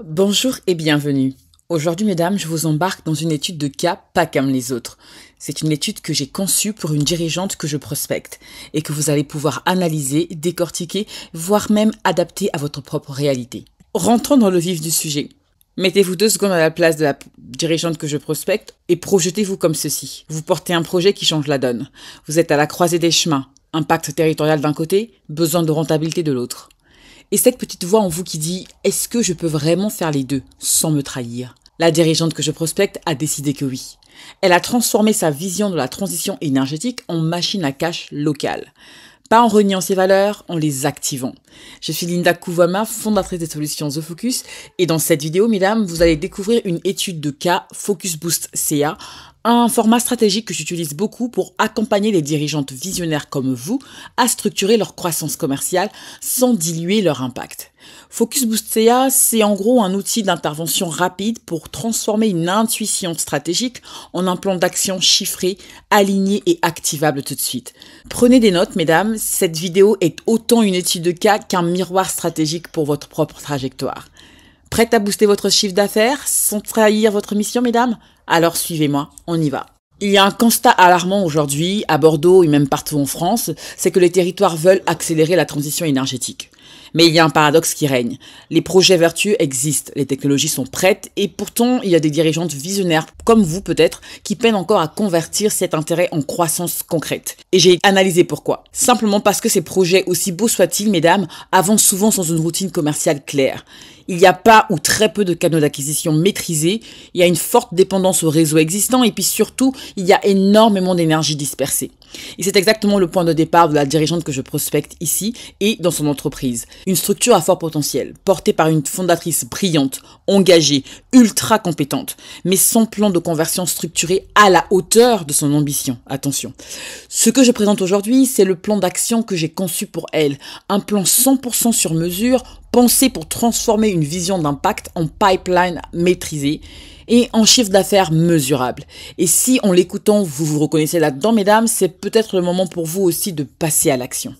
Bonjour et bienvenue. Aujourd'hui, mesdames, je vous embarque dans une étude de cas pas comme les autres. C'est une étude que j'ai conçue pour une dirigeante que je prospecte et que vous allez pouvoir analyser, décortiquer, voire même adapter à votre propre réalité. Rentrons dans le vif du sujet. Mettez-vous 2 secondes à la place de la dirigeante que je prospecte et projetez-vous comme ceci. Vous portez un projet qui change la donne. Vous êtes à la croisée des chemins. Impact territorial d'un côté, besoin de rentabilité de l'autre. Et cette petite voix en vous qui dit « Est-ce que je peux vraiment faire les deux sans me trahir ?» La dirigeante que je prospecte a décidé que oui. Elle a transformé sa vision de la transition énergétique en machine à cash locale. Pas en reniant ses valeurs, en les activant. Je suis Linda Kouvama, fondatrice des solutions The Focus, et dans cette vidéo, mesdames, vous allez découvrir une étude de cas Focus Boost CA, un format stratégique que j'utilise beaucoup pour accompagner les dirigeantes visionnaires comme vous à structurer leur croissance commerciale sans diluer leur impact. Focus Boost CA, c'est en gros un outil d'intervention rapide pour transformer une intuition stratégique en un plan d'action chiffré, aligné et activable tout de suite. Prenez des notes, mesdames, cette vidéo est autant une étude de cas qu'un miroir stratégique pour votre propre trajectoire. Prête à booster votre chiffre d'affaires sans trahir votre mission, mesdames? Alors suivez-moi, on y va. Il y a un constat alarmant aujourd'hui, à Bordeaux et même partout en France, c'est que les territoires veulent accélérer la transition énergétique. Mais il y a un paradoxe qui règne. Les projets vertueux existent, les technologies sont prêtes et pourtant il y a des dirigeantes visionnaires, comme vous peut-être, qui peinent encore à convertir cet intérêt en croissance concrète. Et j'ai analysé pourquoi. Simplement parce que ces projets, aussi beaux soient-ils, mesdames, avancent souvent sans une routine commerciale claire. Il n'y a pas ou très peu de canaux d'acquisition maîtrisés, il y a une forte dépendance au réseau existant et puis surtout, il y a énormément d'énergie dispersée. Et c'est exactement le point de départ de la dirigeante que je prospecte ici et dans son entreprise. Une structure à fort potentiel, portée par une fondatrice brillante, engagée, ultra compétente, mais sans plan de conversion structuré à la hauteur de son ambition. Attention. Ce que je présente aujourd'hui, c'est le plan d'action que j'ai conçu pour elle. Un plan 100% sur mesure, pensé pour transformer une vision d'impact en pipeline maîtrisée et en chiffre d'affaires mesurable. Et si en l'écoutant, vous vous reconnaissez là-dedans, mesdames, c'est peut-être le moment pour vous aussi de passer à l'action.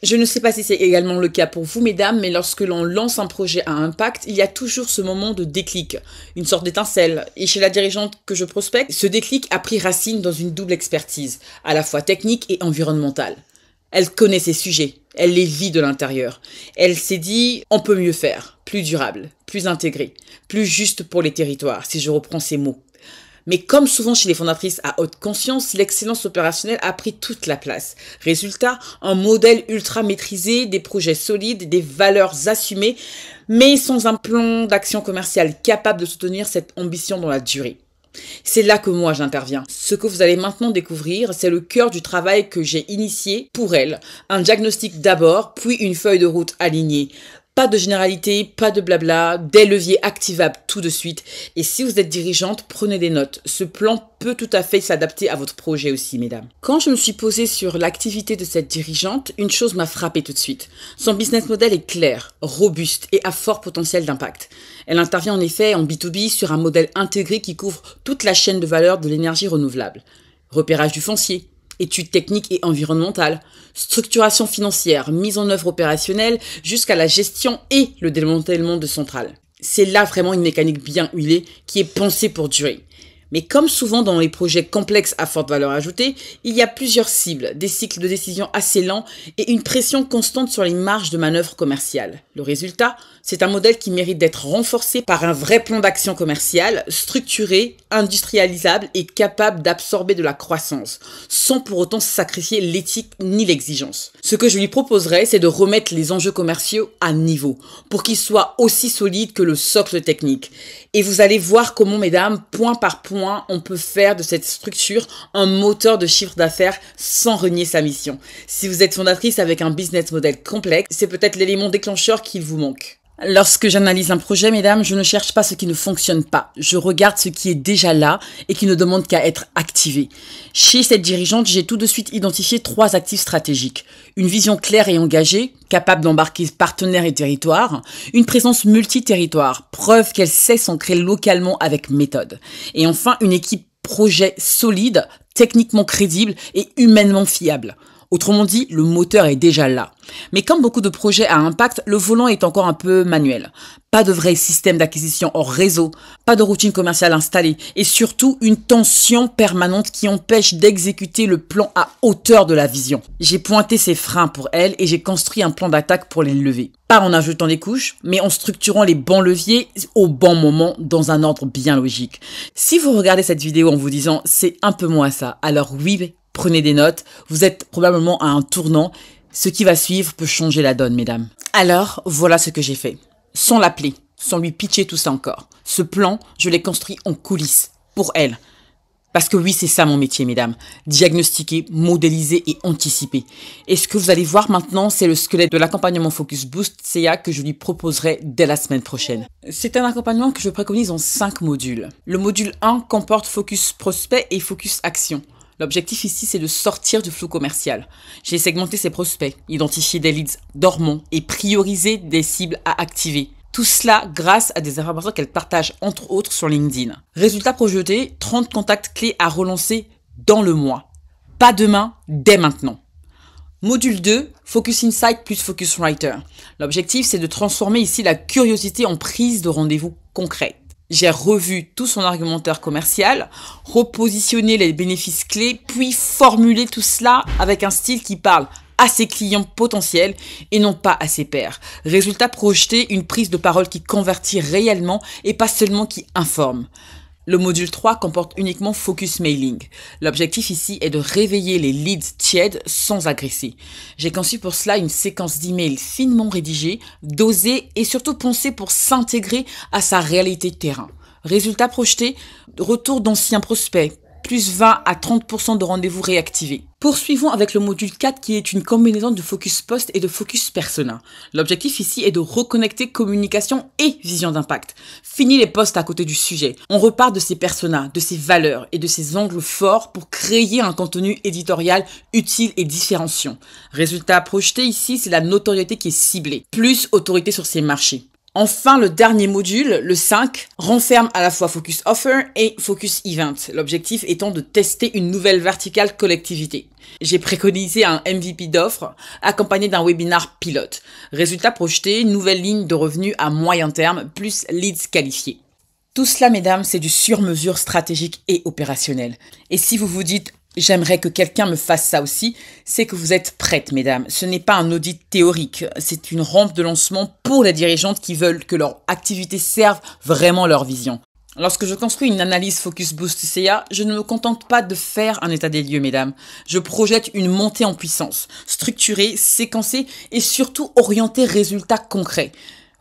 Je ne sais pas si c'est également le cas pour vous, mesdames, mais lorsque l'on lance un projet à impact, il y a toujours ce moment de déclic, une sorte d'étincelle. Et chez la dirigeante que je prospecte, ce déclic a pris racine dans une double expertise, à la fois technique et environnementale. Elle connaît ses sujets, elle les vit de l'intérieur. Elle s'est dit, on peut mieux faire, plus durable, plus intégré, plus juste pour les territoires, si je reprends ces mots. Mais comme souvent chez les fondatrices à haute conscience, l'excellence opérationnelle a pris toute la place. Résultat, un modèle ultra maîtrisé, des projets solides, des valeurs assumées, mais sans un plan d'action commerciale capable de soutenir cette ambition dans la durée. C'est là que moi j'interviens. Ce que vous allez maintenant découvrir, c'est le cœur du travail que j'ai initié pour elle. Un diagnostic d'abord, puis une feuille de route alignée. Pas de généralité, pas de blabla, des leviers activables tout de suite. Et si vous êtes dirigeante, prenez des notes. Ce plan peut tout à fait s'adapter à votre projet aussi, mesdames. Quand je me suis posée sur l'activité de cette dirigeante, une chose m'a frappée tout de suite. Son business model est clair, robuste et à fort potentiel d'impact. Elle intervient en effet en B2B sur un modèle intégré qui couvre toute la chaîne de valeur de l'énergie renouvelable. Repérage du foncier, études techniques et environnementales, structuration financière, mise en œuvre opérationnelle, jusqu'à la gestion et le démantèlement de centrales. C'est là vraiment une mécanique bien huilée qui est pensée pour durer. Mais comme souvent dans les projets complexes à forte valeur ajoutée, il y a plusieurs cibles, des cycles de décision assez lents et une pression constante sur les marges de manœuvre commerciales. Le résultat, c'est un modèle qui mérite d'être renforcé par un vrai plan d'action commercial, structuré, industrialisable et capable d'absorber de la croissance, sans pour autant sacrifier l'éthique ni l'exigence. Ce que je lui proposerais, c'est de remettre les enjeux commerciaux à niveau, pour qu'ils soient aussi solides que le socle technique. Et vous allez voir comment, mesdames, point par point, on peut faire de cette structure un moteur de chiffre d'affaires sans renier sa mission. Si vous êtes fondatrice avec un business model complexe, c'est peut-être l'élément déclencheur qu'il vous manque. Lorsque j'analyse un projet, mesdames, je ne cherche pas ce qui ne fonctionne pas. Je regarde ce qui est déjà là et qui ne demande qu'à être activé. Chez cette dirigeante, j'ai tout de suite identifié 3 actifs stratégiques. Une vision claire et engagée, capable d'embarquer partenaires et territoires. Une présence multi-territoire, preuve qu'elle sait s'ancrer localement avec méthode. Et enfin, une équipe projet solide, techniquement crédible et humainement fiable. Autrement dit, le moteur est déjà là. Mais comme beaucoup de projets à impact, le volant est encore un peu manuel. Pas de vrai système d'acquisition hors réseau, pas de routine commerciale installée et surtout une tension permanente qui empêche d'exécuter le plan à hauteur de la vision. J'ai pointé ces freins pour elle et j'ai construit un plan d'attaque pour les lever. Pas en ajoutant des couches, mais en structurant les bons leviers au bon moment dans un ordre bien logique. Si vous regardez cette vidéo en vous disant « c'est un peu moins ça », alors oui, prenez des notes, vous êtes probablement à un tournant. Ce qui va suivre peut changer la donne, mesdames. Alors, voilà ce que j'ai fait. Sans l'appeler, sans lui pitcher tout ça encore. Ce plan, je l'ai construit en coulisses, pour elle. Parce que oui, c'est ça mon métier, mesdames. Diagnostiquer, modéliser et anticiper. Et ce que vous allez voir maintenant, c'est le squelette de l'accompagnement Focus Boost CA que je lui proposerai dès la semaine prochaine. C'est un accompagnement que je préconise en 5 modules. Le module 1 comporte Focus Prospect et Focus Action. L'objectif ici, c'est de sortir du flou commercial. J'ai segmenté ses prospects, identifié des leads dormants et priorisé des cibles à activer. Tout cela grâce à des informations qu'elle partage entre autres sur LinkedIn. Résultat projeté, 30 contacts clés à relancer dans le mois. Pas demain, dès maintenant. Module 2, Focus Insight plus Focus Writer. L'objectif, c'est de transformer ici la curiosité en prise de rendez-vous concrète. J'ai revu tout son argumentaire commercial, repositionné les bénéfices clés, puis formulé tout cela avec un style qui parle à ses clients potentiels et non pas à ses pairs. Résultat projeté, une prise de parole qui convertit réellement et pas seulement qui informe. Le module 3 comporte uniquement Focus Mailing. L'objectif ici est de réveiller les leads tièdes sans agresser. J'ai conçu pour cela une séquence d'emails finement rédigée, dosée et surtout pensée pour s'intégrer à sa réalité de terrain. Résultat projeté, retour d'anciens prospects, plus 20 à 30% de rendez-vous réactivés. Poursuivons avec le module 4 qui est une combinaison de Focus Post et de Focus Persona. L'objectif ici est de reconnecter communication et vision d'impact. Fini les posts à côté du sujet. On repart de ses personas, de ses valeurs et de ses angles forts pour créer un contenu éditorial utile et différenciant. Résultat projeté ici, c'est la notoriété qui est ciblée. Plus autorité sur ses marchés. Enfin, le dernier module, le 5, renferme à la fois Focus Offer et Focus Event, l'objectif étant de tester une nouvelle verticale collectivité. J'ai préconisé un MVP d'offres accompagné d'un webinar pilote. Résultat projeté, nouvelle ligne de revenus à moyen terme, plus leads qualifiés. Tout cela, mesdames, c'est du sur-mesure stratégique et opérationnel. Et si vous vous dites « j'aimerais que quelqu'un me fasse ça aussi », c'est que vous êtes prêtes, mesdames. Ce n'est pas un audit théorique, c'est une rampe de lancement pour les dirigeantes qui veulent que leur activité serve vraiment leur vision. Lorsque je construis une analyse Focus Boost CA, je ne me contente pas de faire un état des lieux, mesdames. Je projette une montée en puissance, structurée, séquencée et surtout orientée résultats concrets.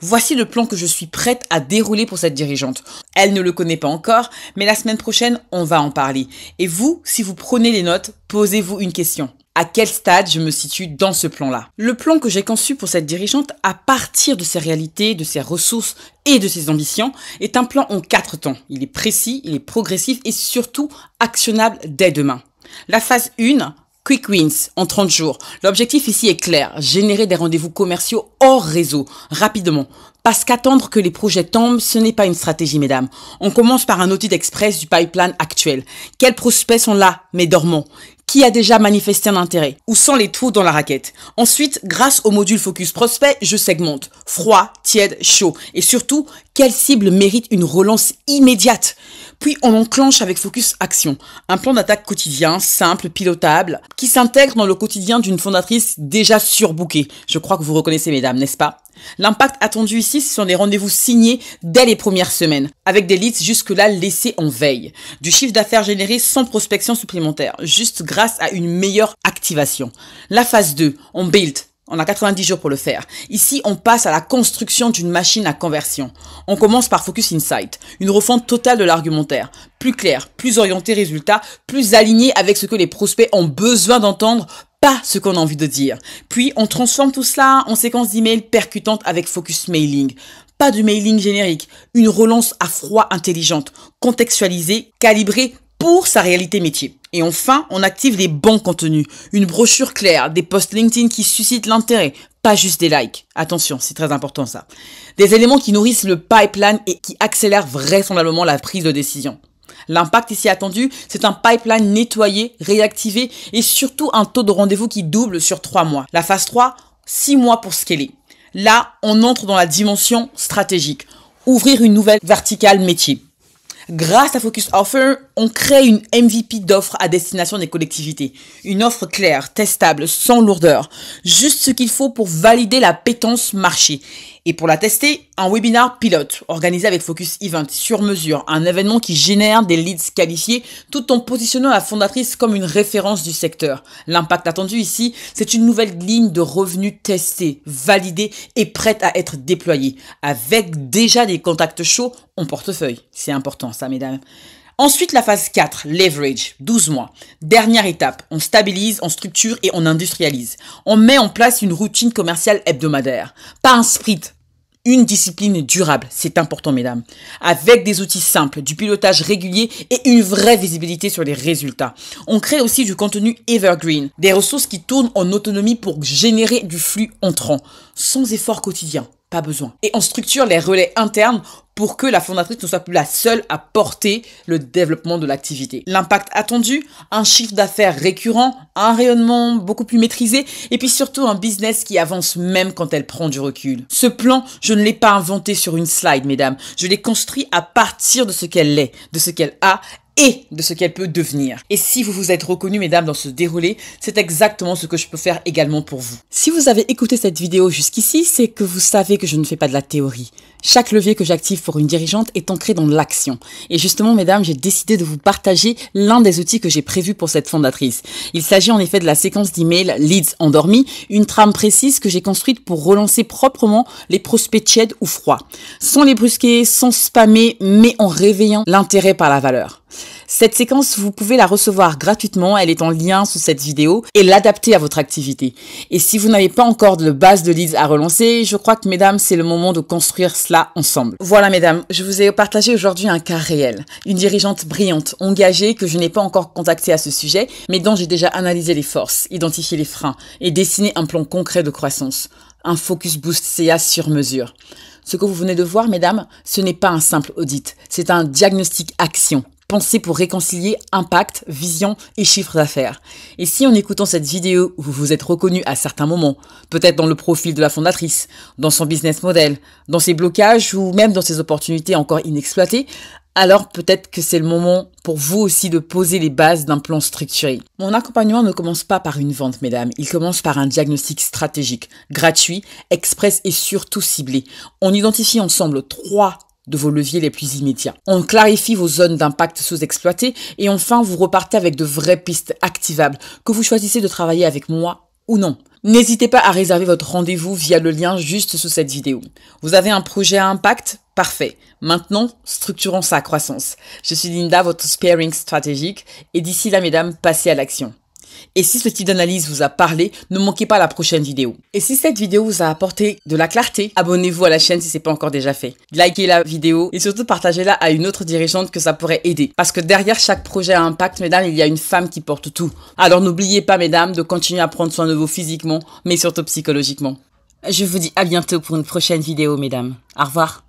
Voici le plan que je suis prête à dérouler pour cette dirigeante. Elle ne le connaît pas encore, mais la semaine prochaine, on va en parler. Et vous, si vous prenez les notes, posez-vous une question. À quel stade je me situe dans ce plan-là? Le plan que j'ai conçu pour cette dirigeante, à partir de ses réalités, de ses ressources et de ses ambitions, est un plan en 4 temps. Il est précis, il est progressif et surtout actionnable dès demain. La phase 1, Quick Wins en 30 jours. L'objectif ici est clair, générer des rendez-vous commerciaux hors réseau, rapidement. Parce qu'attendre que les projets tombent, ce n'est pas une stratégie, mesdames. On commence par un audit express du pipeline actuel. Quels prospects sont là, mais dormants? Qui a déjà manifesté un intérêt? Où sont les trous dans la raquette? Ensuite, grâce au module Focus Prospect, je segmente. Froid, tiède, chaud. Et surtout, quelle cible mérite une relance immédiate? Puis on enclenche avec Focus Action, un plan d'attaque quotidien, simple, pilotable, qui s'intègre dans le quotidien d'une fondatrice déjà surbookée. Je crois que vous reconnaissez, mesdames, n'est-ce pas? L'impact attendu ici, ce sont des rendez-vous signés dès les premières semaines, avec des leads jusque-là laissés en veille. Du chiffre d'affaires généré sans prospection supplémentaire, juste grâce à une meilleure activation. La phase 2, on build. On a 90 jours pour le faire. Ici, on passe à la construction d'une machine à conversion. On commence par Focus Insight, une refonte totale de l'argumentaire. Plus clair, plus orienté résultat, plus aligné avec ce que les prospects ont besoin d'entendre, pas ce qu'on a envie de dire. Puis, on transforme tout cela en séquence d'emails percutantes avec Focus Mailing. Pas de mailing générique, une relance à froid intelligente, contextualisée, calibrée pour sa réalité métier. Et enfin, on active les bons contenus. Une brochure claire, des posts LinkedIn qui suscitent l'intérêt, pas juste des likes. Attention, c'est très important ça. Des éléments qui nourrissent le pipeline et qui accélèrent vraisemblablement la prise de décision. L'impact ici attendu, c'est un pipeline nettoyé, réactivé et surtout un taux de rendez-vous qui double sur 3 mois. La phase 3, 6 mois pour scaler. Là, on entre dans la dimension stratégique. Ouvrir une nouvelle verticale métier. Grâce à Focus Offer, on crée une MVP d'offres à destination des collectivités. Une offre claire, testable, sans lourdeur. Juste ce qu'il faut pour valider l'appétence marché. Et pour la tester, un webinar pilote organisé avec Focus Event sur mesure. Un événement qui génère des leads qualifiés tout en positionnant la fondatrice comme une référence du secteur. L'impact attendu ici, c'est une nouvelle ligne de revenus testée, validée et prête à être déployée. Avec déjà des contacts chauds en portefeuille. C'est important ça, mesdames. Ensuite, la phase 4, leverage, 12 mois. Dernière étape, on stabilise, on structure et on industrialise. On met en place une routine commerciale hebdomadaire. Pas un sprint, une discipline durable, c'est important mesdames. Avec des outils simples, du pilotage régulier et une vraie visibilité sur les résultats. On crée aussi du contenu evergreen, des ressources qui tournent en autonomie pour générer du flux entrant, sans effort quotidien. Pas besoin. Et on structure les relais internes pour que la fondatrice ne soit plus la seule à porter le développement de l'activité. L'impact attendu, un chiffre d'affaires récurrent, un rayonnement beaucoup plus maîtrisé et puis surtout un business qui avance même quand elle prend du recul. Ce plan, je ne l'ai pas inventé sur une slide, mesdames. Je l'ai construit à partir de ce qu'elle est, de ce qu'elle a et de ce qu'elle peut devenir. Et si vous vous êtes reconnus, mesdames, dans ce déroulé, c'est exactement ce que je peux faire également pour vous. Si vous avez écouté cette vidéo jusqu'ici, c'est que vous savez que je ne fais pas de la théorie. Chaque levier que j'active pour une dirigeante est ancré dans l'action. Et justement, mesdames, j'ai décidé de vous partager l'un des outils que j'ai prévu pour cette fondatrice. Il s'agit en effet de la séquence d'emails Leads endormis, une trame précise que j'ai construite pour relancer proprement les prospects tièdes ou froids. Sans les brusquer, sans spammer, mais en réveillant l'intérêt par la valeur. Cette séquence, vous pouvez la recevoir gratuitement, elle est en lien sous cette vidéo et l'adapter à votre activité. Et si vous n'avez pas encore de base de leads à relancer, je crois que mesdames, c'est le moment de construire cela ensemble. Voilà mesdames, je vous ai partagé aujourd'hui un cas réel. Une dirigeante brillante, engagée, que je n'ai pas encore contactée à ce sujet, mais dont j'ai déjà analysé les forces, identifié les freins et dessiné un plan concret de croissance. Un Focus Boost CA sur mesure. Ce que vous venez de voir, mesdames, ce n'est pas un simple audit, c'est un diagnostic action. Pensez pour réconcilier impact, vision et chiffre d'affaires. Et si en écoutant cette vidéo, vous vous êtes reconnu à certains moments, peut-être dans le profil de la fondatrice, dans son business model, dans ses blocages ou même dans ses opportunités encore inexploitées, alors peut-être que c'est le moment pour vous aussi de poser les bases d'un plan structuré. Mon accompagnement ne commence pas par une vente, mesdames. Il commence par un diagnostic stratégique, gratuit, express et surtout ciblé. On identifie ensemble 3 de vos leviers les plus immédiats. On clarifie vos zones d'impact sous-exploitées et enfin, vous repartez avec de vraies pistes activables que vous choisissez de travailler avec moi ou non. N'hésitez pas à réserver votre rendez-vous via le lien juste sous cette vidéo. Vous avez un projet à impact? Parfait. Maintenant, structurons sa croissance. Je suis Linda, votre sparring stratégique et d'ici là, mesdames, passez à l'action. Et si ce type d'analyse vous a parlé, ne manquez pas la prochaine vidéo. Et si cette vidéo vous a apporté de la clarté, abonnez-vous à la chaîne si ce n'est pas encore déjà fait. Likez la vidéo et surtout partagez-la à une autre dirigeante que ça pourrait aider. Parce que derrière chaque projet à impact, mesdames, il y a une femme qui porte tout. Alors n'oubliez pas, mesdames, de continuer à prendre soin de vous physiquement, mais surtout psychologiquement. Je vous dis à bientôt pour une prochaine vidéo, mesdames. Au revoir.